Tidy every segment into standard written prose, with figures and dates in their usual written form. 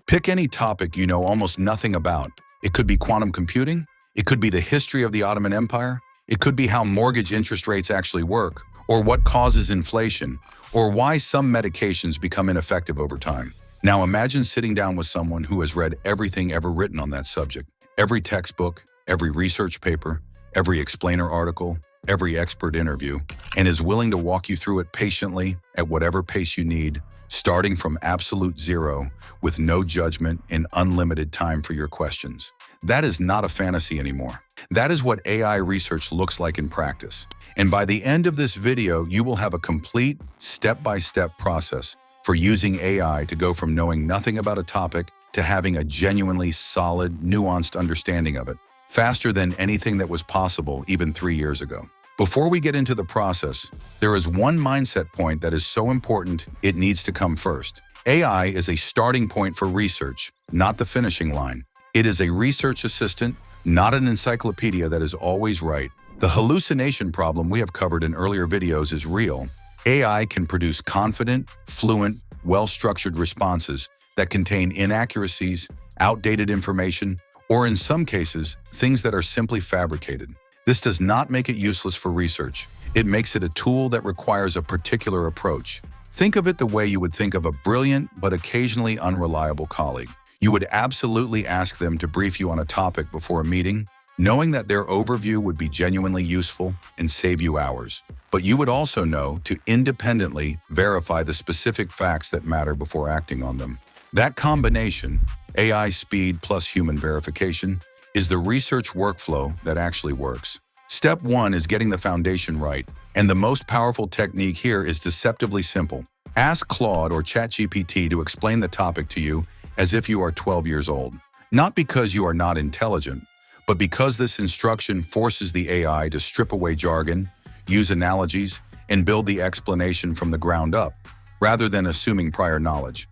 Pick any topic you know almost nothing about. It could be quantum computing. It could be the history of the Ottoman Empire. It could be how mortgage interest rates actually work, or what causes inflation, or why some medications become ineffective over time. Now imagine sitting down with someone who has read everything ever written on that subject. Every textbook, every research paper, every explainer article, every expert interview, and is willing to walk you through it patiently at whatever pace you need, starting from absolute zero with no judgment and unlimited time for your questions. That is not a fantasy anymore. That is what AI research looks like in practice. And by the end of this video, you will have a complete step-by-step process for using AI to go from knowing nothing about a topic to having a genuinely solid, nuanced understanding of it, faster than anything that was possible even 3 years ago. Before we get into the process, there is one mindset point that is so important it needs to come first. AI is a starting point for research, not the finishing line. It is a research assistant, not an encyclopedia that is always right. The hallucination problem we have covered in earlier videos is real. AI can produce confident, fluent, well-structured responses that contain inaccuracies, outdated information, or in some cases, things that are simply fabricated. This does not make it useless for research. It makes it a tool that requires a particular approach. Think of it the way you would think of a brilliant but occasionally unreliable colleague. You would absolutely ask them to brief you on a topic before a meeting, knowing that their overview would be genuinely useful and save you hours. But you would also know to independently verify the specific facts that matter before acting on them. That combination, AI speed plus human verification, is the research workflow that actually works. Step 1 is getting the foundation right, and the most powerful technique here is deceptively simple. Ask Claude or ChatGPT to explain the topic to you as if you are 12 years old. Not because you are not intelligent, but because this instruction forces the AI to strip away jargon, use analogies, and build the explanation from the ground up, rather than assuming prior knowledge.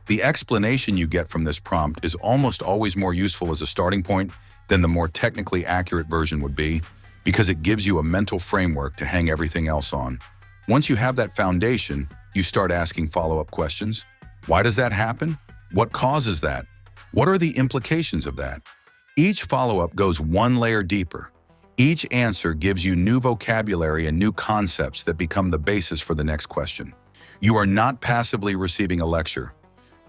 The explanation you get from this prompt is almost always more useful as a starting point than the more technically accurate version would be, because it gives you a mental framework to hang everything else on. Once you have that foundation, you start asking follow-up questions. Why does that happen? What causes that? What are the implications of that? Each follow-up goes one layer deeper. Each answer gives you new vocabulary and new concepts that become the basis for the next question. You are not passively receiving a lecture.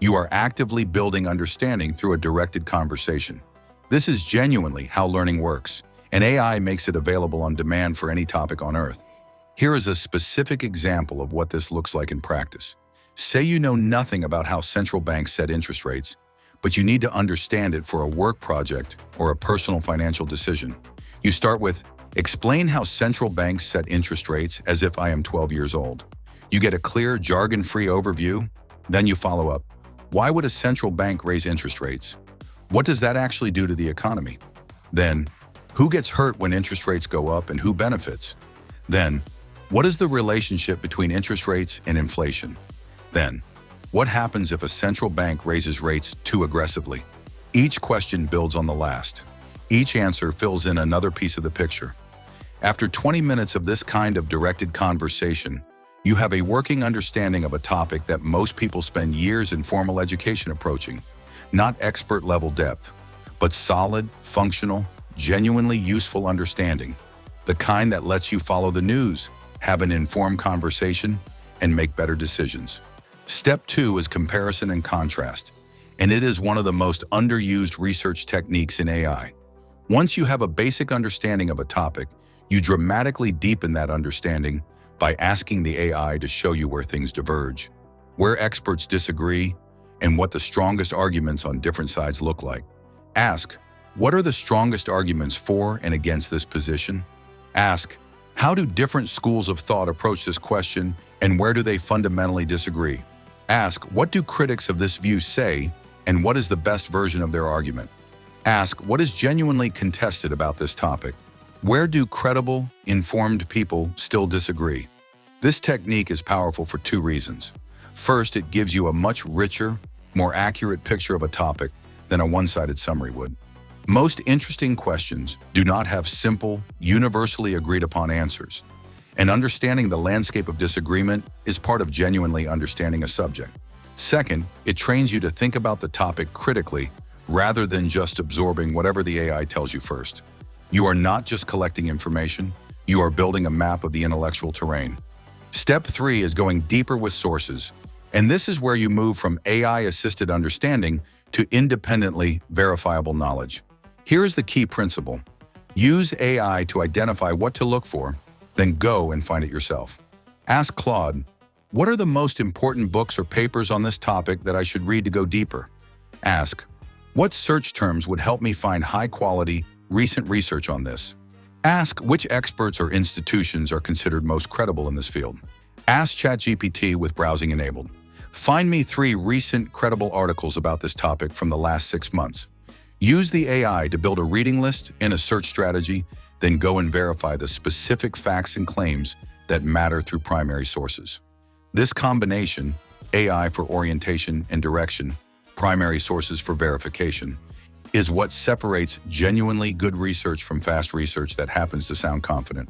You are actively building understanding through a directed conversation. This is genuinely how learning works, and AI makes it available on demand for any topic on Earth. Here is a specific example of what this looks like in practice. Say you know nothing about how central banks set interest rates, but you need to understand it for a work project or a personal financial decision. You start with, explain how central banks set interest rates as if I am 12 years old. You get a clear, jargon-free overview. Then you follow up, why would a central bank raise interest rates? What does that actually do to the economy? Then, who gets hurt when interest rates go up and who benefits? Then, what is the relationship between interest rates and inflation? Then, what happens if a central bank raises rates too aggressively? Each question builds on the last. Each answer fills in another piece of the picture. After 20 minutes of this kind of directed conversation, you have a working understanding of a topic that most people spend years in formal education approaching. Not expert-level depth, but solid, functional, genuinely useful understanding. The kind that lets you follow the news, have an informed conversation, and make better decisions. Step 2 is comparison and contrast, and it is one of the most underused research techniques in AI. Once you have a basic understanding of a topic, you dramatically deepen that understanding by asking the AI to show you where things diverge, where experts disagree, and what the strongest arguments on different sides look like. Ask, what are the strongest arguments for and against this position? Ask, how do different schools of thought approach this question, and where do they fundamentally disagree? Ask, what do critics of this view say, and what is the best version of their argument? Ask, what is genuinely contested about this topic? Where do credible, informed people still disagree? This technique is powerful for 2 reasons. First, it gives you a much richer, more accurate picture of a topic than a one-sided summary would. Most interesting questions do not have simple, universally agreed-upon answers, and understanding the landscape of disagreement is part of genuinely understanding a subject. Second, it trains you to think about the topic critically rather than just absorbing whatever the AI tells you first. You are not just collecting information, you are building a map of the intellectual terrain. Step 3 is going deeper with sources, and this is where you move from AI-assisted understanding to independently verifiable knowledge. Here is the key principle. Use AI to identify what to look for, then go and find it yourself. Ask Claude, what are the most important books or papers on this topic that I should read to go deeper? Ask, what search terms would help me find high-quality, recent research on this? Ask which experts or institutions are considered most credible in this field. Ask ChatGPT with browsing enabled. Find me 3 recent credible articles about this topic from the last 6 months. Use the AI to build a reading list and a search strategy, then go and verify the specific facts and claims that matter through primary sources. This combination, AI for orientation and direction, primary sources for verification, is what separates genuinely good research from fast research that happens to sound confident.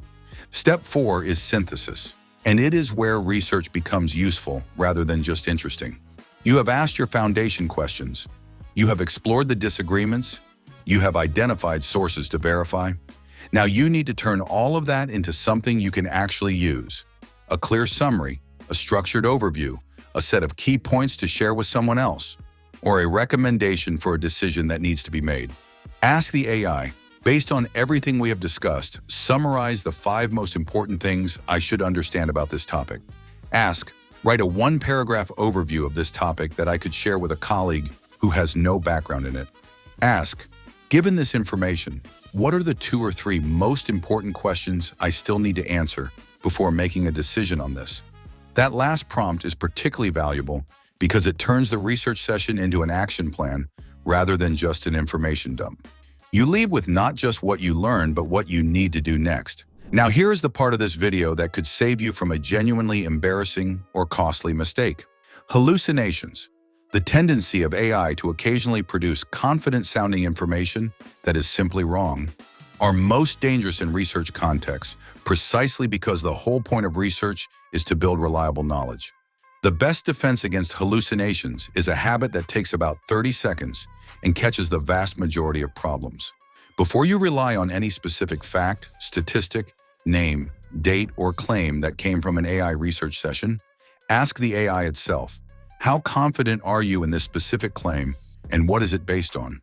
Step 4 is synthesis, and it is where research becomes useful rather than just interesting. You have asked your foundation questions. You have explored the disagreements. You have identified sources to verify. Now you need to turn all of that into something you can actually use. A clear summary, a structured overview, a set of key points to share with someone else, or a recommendation for a decision that needs to be made. Ask the AI, based on everything we have discussed, summarize the 5 most important things I should understand about this topic. Ask, write a 1-paragraph overview of this topic that I could share with a colleague who has no background in it. Ask, given this information, what are the 2 or 3 most important questions I still need to answer before making a decision on this? That last prompt is particularly valuable because it turns the research session into an action plan rather than just an information dump. You leave with not just what you learned, but what you need to do next. Now here is the part of this video that could save you from a genuinely embarrassing or costly mistake. Hallucinations, the tendency of AI to occasionally produce confident-sounding information that is simply wrong, are most dangerous in research contexts precisely because the whole point of research is to build reliable knowledge. The best defense against hallucinations is a habit that takes about 30 seconds and catches the vast majority of problems. Before you rely on any specific fact, statistic, name, date, or claim that came from an AI research session, ask the AI itself, how confident are you in this specific claim and what is it based on?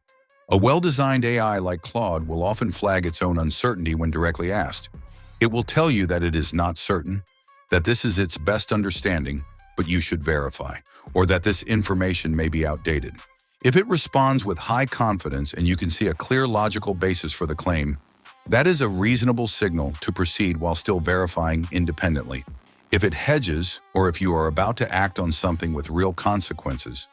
A well-designed AI like Claude will often flag its own uncertainty when directly asked. It will tell you that it is not certain, that this is its best understanding, but you should verify, or that this information may be outdated. If it responds with high confidence and you can see a clear logical basis for the claim, that is a reasonable signal to proceed while still verifying independently. If it hedges, or if you are about to act on something with real consequences,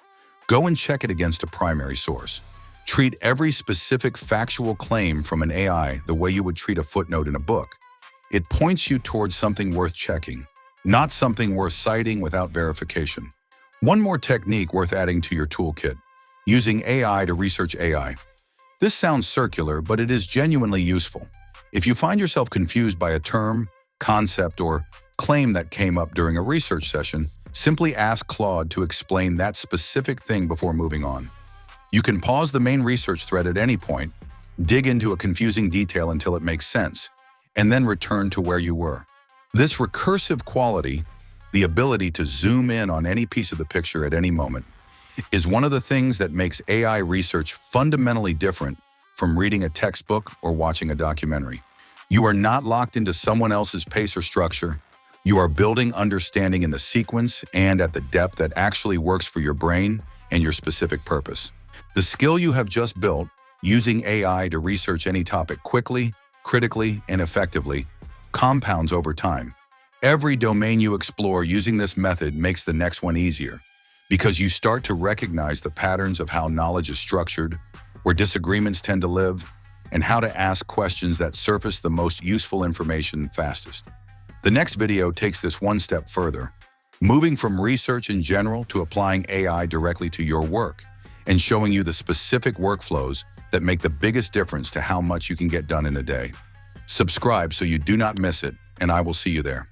go and check it against a primary source. Treat every specific factual claim from an AI the way you would treat a footnote in a book. It points you towards something worth checking, not something worth citing without verification. One more technique worth adding to your toolkit: using AI to research AI. This sounds circular, but it is genuinely useful. If you find yourself confused by a term, concept, or claim that came up during a research session, simply ask Claude to explain that specific thing before moving on. You can pause the main research thread at any point, dig into a confusing detail until it makes sense, and then return to where you were. This recursive quality, the ability to zoom in on any piece of the picture at any moment, is one of the things that makes AI research fundamentally different from reading a textbook or watching a documentary. You are not locked into someone else's pace or structure. You are building understanding in the sequence and at the depth that actually works for your brain and your specific purpose. The skill you have just built, using AI to research any topic quickly, critically, and effectively, compounds over time. Every domain you explore using this method makes the next one easier, because you start to recognize the patterns of how knowledge is structured, where disagreements tend to live, and how to ask questions that surface the most useful information fastest. The next video takes this one step further, moving from research in general to applying AI directly to your work, and showing you the specific workflows that make the biggest difference to how much you can get done in a day. Subscribe so you do not miss it, and I will see you there.